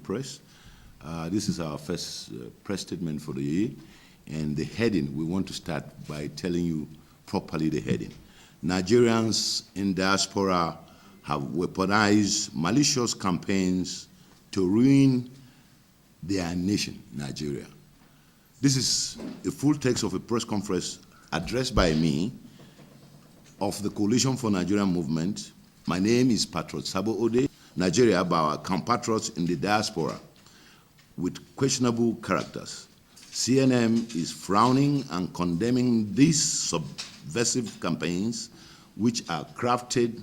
press. This is our first press statement for the year. And the heading, we want to start by telling you properly the heading. Nigerians in diaspora have weaponized malicious campaigns to ruin their nation, Nigeria. This is a full text of a press conference addressed by me of the Coalition for Nigerian Movement. My name is Patriot Sabo Ode, Nigeria, by our compatriots in the diaspora with questionable characters. CNM is frowning and condemning these subversive campaigns which are crafted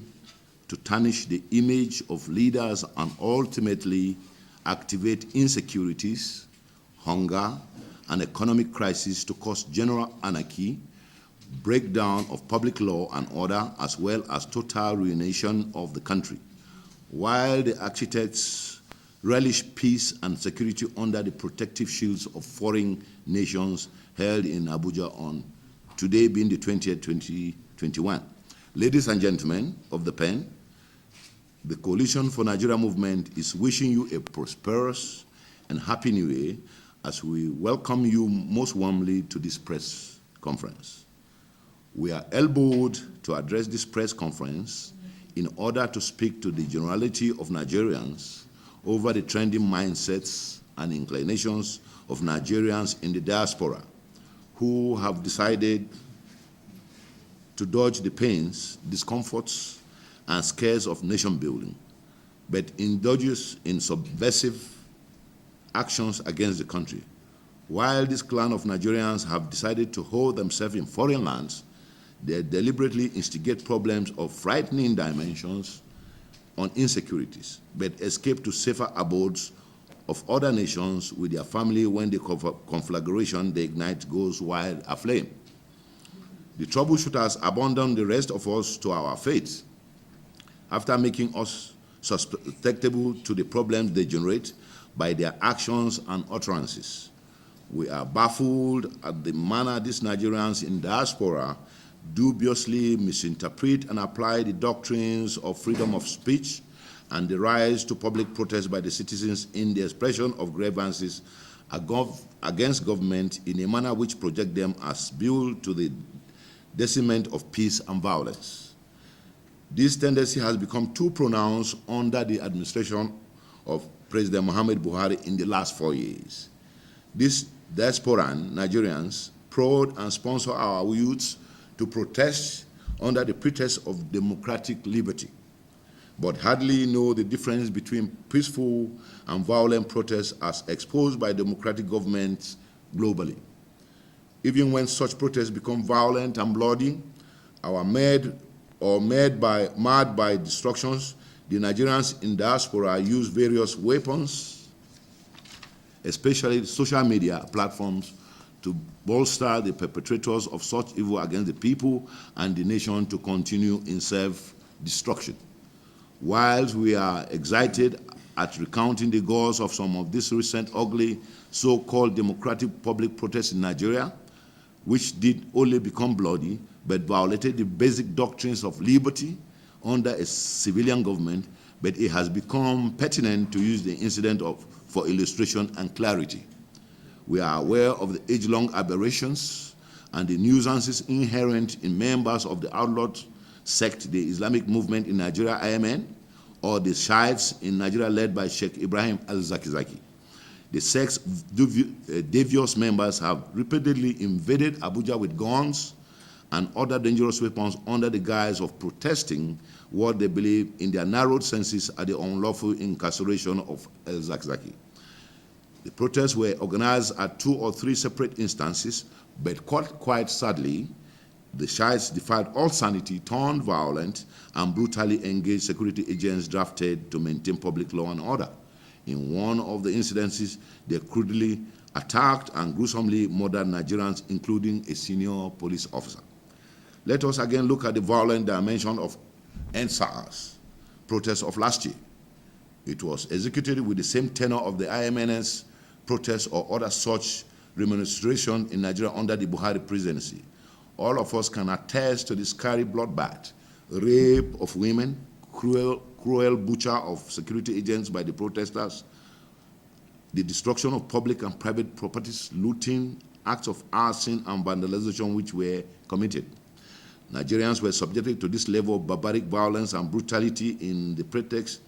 to tarnish the image of leaders and ultimately activate insecurities, hunger, and economic crisis to cause general anarchy, breakdown of public law and order, as well as total ruination of the country. While the architects relish peace and security under the protective shields of foreign nations held in Abuja on today being the 20th, 2021. Ladies and gentlemen of the pen, the Coalition for Nigeria Movement is wishing you a prosperous and happy new year as we welcome you most warmly to this press conference. We are elbowed to address this press conference in order to speak to the generality of Nigerians over the trending mindsets and inclinations of Nigerians in the diaspora who have decided to dodge the pains, discomforts, and scares of nation building, but indulges in subversive actions against the country. While this clan of Nigerians have decided to hold themselves in foreign lands, they deliberately instigate problems of frightening dimensions on insecurities, but escape to safer abodes of other nations with their family when the conflagration they ignite goes wild aflame. The troubleshooters abandon the rest of us to our fate after making us susceptible to the problems they generate by their actions and utterances. We are baffled at the manner these Nigerians in diaspora dubiously misinterpret and apply the doctrines of freedom of speech and the rise to public protest by the citizens in the expression of grievances against government in a manner which project them as built to the deciment of peace and violence. This tendency has become too pronounced under the administration of President Muhammad Buhari in the last 4 years. These diasporan Nigerians prod and sponsor our youths to protest under the pretext of democratic liberty, but hardly know the difference between peaceful and violent protests as exposed by democratic governments globally. Even when such protests become violent and bloody, mad by destructions, the Nigerians in diaspora use various weapons, especially social media platforms, to bolster the perpetrators of such evil against the people and the nation to continue in self-destruction. Whilst we are excited at recounting the goals of some of these recent ugly so-called democratic public protests in Nigeria, which did only become bloody but violated the basic doctrines of liberty under a civilian government, but it has become pertinent to use the incident for illustration and clarity. We are aware of the age-long aberrations and the nuisances inherent in members of the outlawed sect, the Islamic movement in Nigeria, IMN, or the Shiites in Nigeria led by Sheikh Ibrahim al-Zakizaki. The sect's devious members have repeatedly invaded Abuja with guns and other dangerous weapons under the guise of protesting what they believe in their narrowed senses are the unlawful incarceration of al-Zakizaki. The protests were organized at 2 or 3 separate instances, but quite sadly, the Shiites defied all sanity, turned violent, and brutally engaged security agents drafted to maintain public law and order. In one of the incidences, they crudely attacked and gruesomely murdered Nigerians, including a senior police officer. Let us again look at the violent dimension of NSAS protests of last year. It was executed with the same tenor of the IMNS protests or other such remonstration in Nigeria under the Buhari presidency. All of us can attest to the scary bloodbath, rape of women, cruel butcher of security agents by the protesters, the destruction of public and private properties, looting, acts of arson and vandalization which were committed. Nigerians were subjected to this level of barbaric violence and brutality in the pretext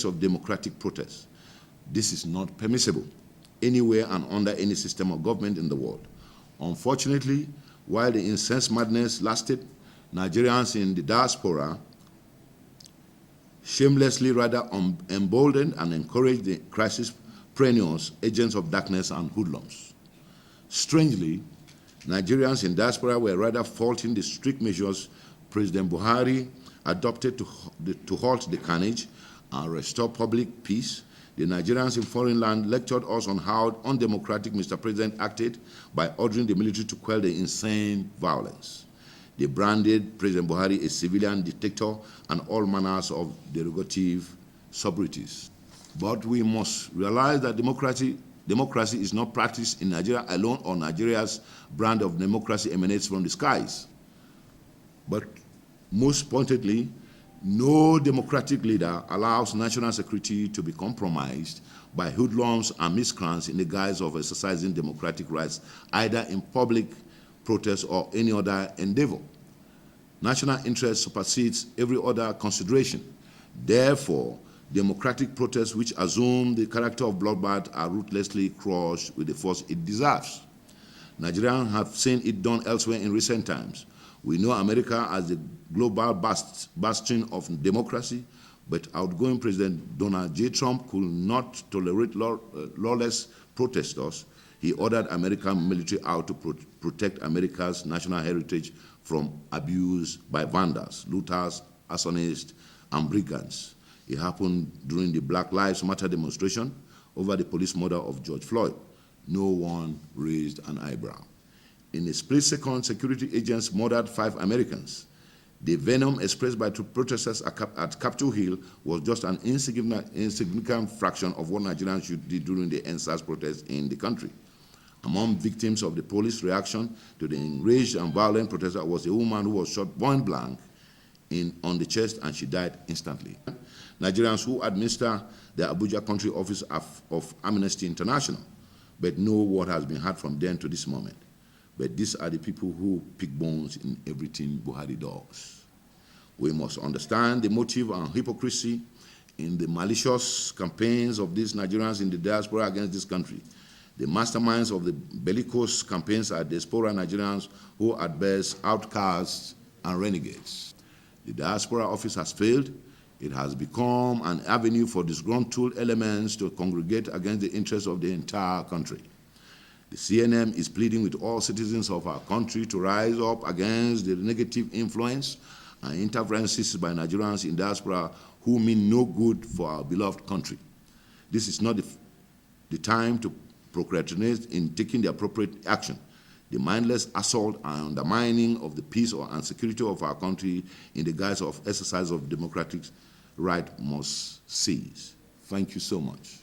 of democratic protest. This is not permissible anywhere and under any system of government in the world. Unfortunately, while the incensed madness lasted, Nigerians in the diaspora shamelessly rather emboldened and encouraged the crisis-perennials, agents of darkness and hoodlums. Strangely, Nigerians in diaspora were rather faulting the strict measures President Buhari adopted to halt the carnage and restore public peace. The Nigerians in foreign land lectured us on how undemocratic Mr. President acted by ordering the military to quell the insane violence. They branded President Buhari a civilian dictator and all manners of derogative subtleties. But we must realize that democracy is not practiced in Nigeria alone, or Nigeria's brand of democracy emanates from the skies. But most pointedly, no democratic leader allows national security to be compromised by hoodlums and miscreants in the guise of exercising democratic rights, either in public protest or any other endeavor. National interest supersedes every other consideration. Therefore, democratic protests which assume the character of bloodbath are ruthlessly crushed with the force it deserves. Nigerians have seen it done elsewhere in recent times. We know America as the global bastion of democracy, but outgoing President Donald J. Trump could not tolerate lawless protesters. He ordered American military out to protect America's national heritage from abuse by vandals, looters, arsonists, and brigands. It happened during the Black Lives Matter demonstration over the police murder of George Floyd. No one raised an eyebrow. In a split second, security agents murdered 5 Americans. The venom expressed by protesters at Capitol Hill was just an insignificant fraction of what Nigerians should do during the NSAS protests in the country. Among victims of the police reaction to the enraged and violent protester was a woman who was shot point blank on the chest, and she died instantly. Nigerians who administer the Abuja country office of Amnesty International, but no word has been heard from them to this moment. But these are the people who pick bones in everything Buhari does. We must understand the motive and hypocrisy in the malicious campaigns of these Nigerians in the diaspora against this country. The masterminds of the bellicose campaigns are diaspora Nigerians who are at best outcasts and renegades. The diaspora office has failed. It has become an avenue for disgruntled elements to congregate against the interests of the entire country. The CNM is pleading with all citizens of our country to rise up against the negative influence and interferences by Nigerians in diaspora who mean no good for our beloved country. This is not the time to procrastinate in taking the appropriate action. The mindless assault and undermining of the peace and security of our country in the guise of exercise of democratic right must cease. Thank you so much.